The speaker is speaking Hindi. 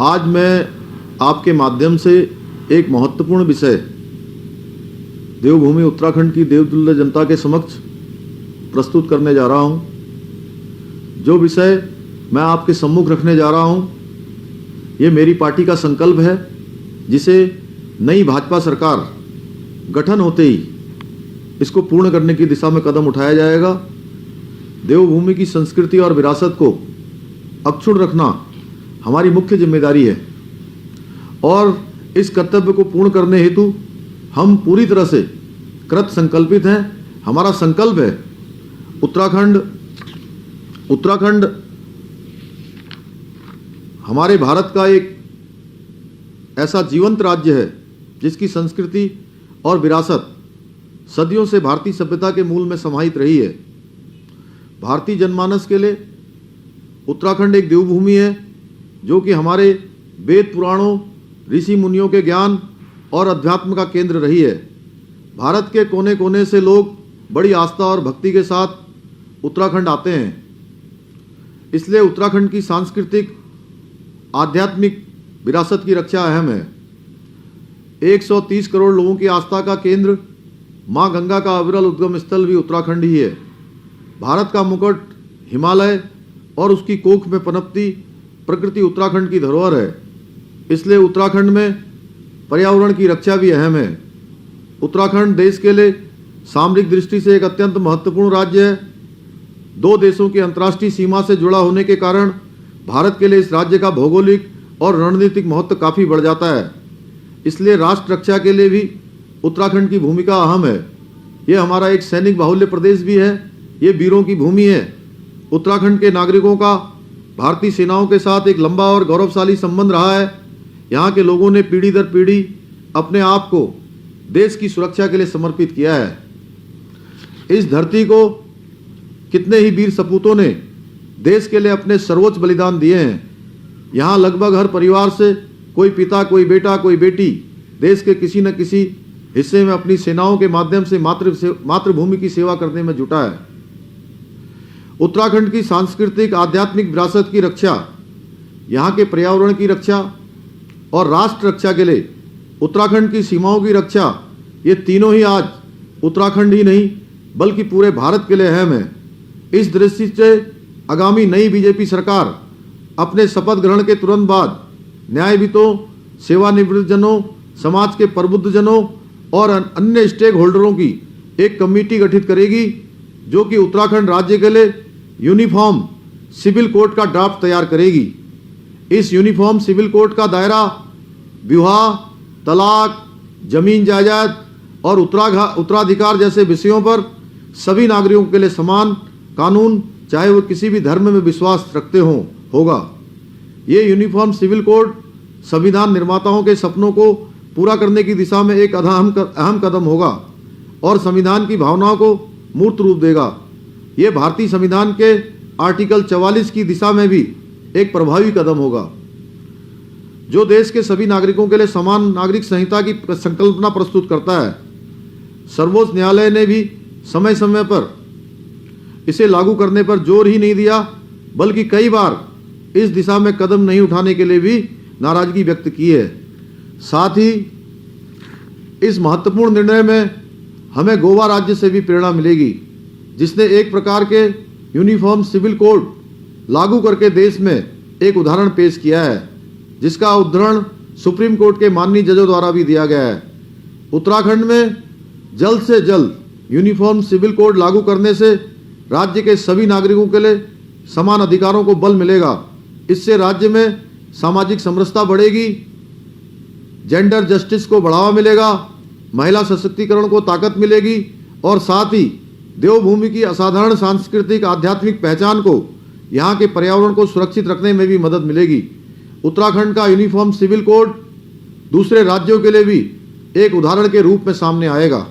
आज मैं आपके माध्यम से एक महत्वपूर्ण विषय देवभूमि उत्तराखंड की देवतुल्य जनता के समक्ष प्रस्तुत करने जा रहा हूं। जो विषय मैं आपके सम्मुख रखने जा रहा हूं, ये मेरी पार्टी का संकल्प है, जिसे नई भाजपा सरकार गठन होते ही इसको पूर्ण करने की दिशा में कदम उठाया जाएगा। देवभूमि की संस्कृति और विरासत को अक्षुण्ण रखना हमारी मुख्य जिम्मेदारी है और इस कर्तव्य को पूर्ण करने हेतु हम पूरी तरह से कृत संकल्पित हैं। हमारा संकल्प है उत्तराखंड हमारे भारत का एक ऐसा जीवंत राज्य है जिसकी संस्कृति और विरासत सदियों से भारतीय सभ्यता के मूल में समाहित रही है। भारतीय जनमानस के लिए उत्तराखंड एक देवभूमि है, जो कि हमारे वेद पुराणों, ऋषि मुनियों के ज्ञान और अध्यात्म का केंद्र रही है। भारत के कोने कोने से लोग बड़ी आस्था और भक्ति के साथ उत्तराखंड आते हैं। इसलिए उत्तराखंड की सांस्कृतिक आध्यात्मिक विरासत की रक्षा अहम है। 130 करोड़ लोगों की आस्था का केंद्र मां गंगा का अविरल उद्गम स्थल भी उत्तराखंड ही है। भारत का मुकुट हिमालय और उसकी कोख में पनपती प्रकृति उत्तराखंड की धरोहर है। इसलिए उत्तराखंड में पर्यावरण की रक्षा भी अहम है। उत्तराखंड देश के लिए सामरिक दृष्टि से एक अत्यंत महत्वपूर्ण राज्य है। दो देशों की अंतर्राष्ट्रीय सीमा से जुड़ा होने के कारण भारत के लिए इस राज्य का भौगोलिक और रणनीतिक महत्व काफ़ी बढ़ जाता है। इसलिए राष्ट्र रक्षा के लिए भी उत्तराखंड की भूमिका अहम है। यह हमारा एक सैनिक बाहुल्य प्रदेश भी है। ये वीरों की भूमि है। उत्तराखंड के नागरिकों का भारतीय सेनाओं के साथ एक लंबा और गौरवशाली संबंध रहा है। यहाँ के लोगों ने पीढ़ी दर पीढ़ी अपने आप को देश की सुरक्षा के लिए समर्पित किया है। इस धरती को कितने ही वीर सपूतों ने देश के लिए अपने सर्वोच्च बलिदान दिए हैं। यहाँ लगभग हर परिवार से कोई पिता, कोई बेटा, कोई बेटी देश के किसी न किसी हिस्से में अपनी सेनाओं के माध्यम से मातृभूमि की सेवा करने में जुटा है। उत्तराखंड की सांस्कृतिक आध्यात्मिक विरासत की रक्षा, यहाँ के पर्यावरण की रक्षा और राष्ट्र रक्षा के लिए उत्तराखंड की सीमाओं की रक्षा, ये तीनों ही आज उत्तराखंड ही नहीं बल्कि पूरे भारत के लिए अहम है। इस दृष्टि से आगामी नई बीजेपी सरकार अपने शपथ ग्रहण के तुरंत बाद न्यायविदों, सेवानिवृत्त जनों, समाज के प्रबुद्ध जनों और अन्य स्टेक होल्डरों की एक कमेटी गठित करेगी, जो कि उत्तराखंड राज्य के लिए यूनिफॉर्म सिविल कोड का ड्राफ्ट तैयार करेगी। इस यूनिफॉर्म सिविल कोड का दायरा विवाह, तलाक, जमीन जायदाद और उत्तराधिकार जैसे विषयों पर सभी नागरिकों के लिए समान कानून, चाहे वो किसी भी धर्म में विश्वास रखते हों, होगा। ये यूनिफॉर्म सिविल कोड संविधान निर्माताओं के सपनों को पूरा करने की दिशा में एक अहम कदम होगा और संविधान की भावनाओं को मूर्त रूप देगा। ये भारतीय संविधान के आर्टिकल 44 की दिशा में भी एक प्रभावी कदम होगा, जो देश के सभी नागरिकों के लिए समान नागरिक संहिता की संकल्पना प्रस्तुत करता है। सर्वोच्च न्यायालय ने भी समय समय पर इसे लागू करने पर जोर ही नहीं दिया, बल्कि कई बार इस दिशा में कदम नहीं उठाने के लिए भी नाराजगी व्यक्त की है। साथ ही इस महत्वपूर्ण निर्णय में हमें गोवा राज्य से भी प्रेरणा मिलेगी, जिसने एक प्रकार के यूनिफॉर्म सिविल कोड लागू करके देश में एक उदाहरण पेश किया है, जिसका उद्धरण सुप्रीम कोर्ट के माननीय जजों द्वारा भी दिया गया है। उत्तराखंड में जल्द से जल्द यूनिफॉर्म सिविल कोड लागू करने से राज्य के सभी नागरिकों के लिए समान अधिकारों को बल मिलेगा। इससे राज्य में सामाजिक समरसता बढ़ेगी, जेंडर जस्टिस को बढ़ावा मिलेगा, महिला सशक्तिकरण को ताकत मिलेगी और साथ ही देवभूमि की असाधारण सांस्कृतिक आध्यात्मिक पहचान को, यहाँ के पर्यावरण को सुरक्षित रखने में भी मदद मिलेगी। उत्तराखंड का यूनिफॉर्म सिविल कोड दूसरे राज्यों के लिए भी एक उदाहरण के रूप में सामने आएगा।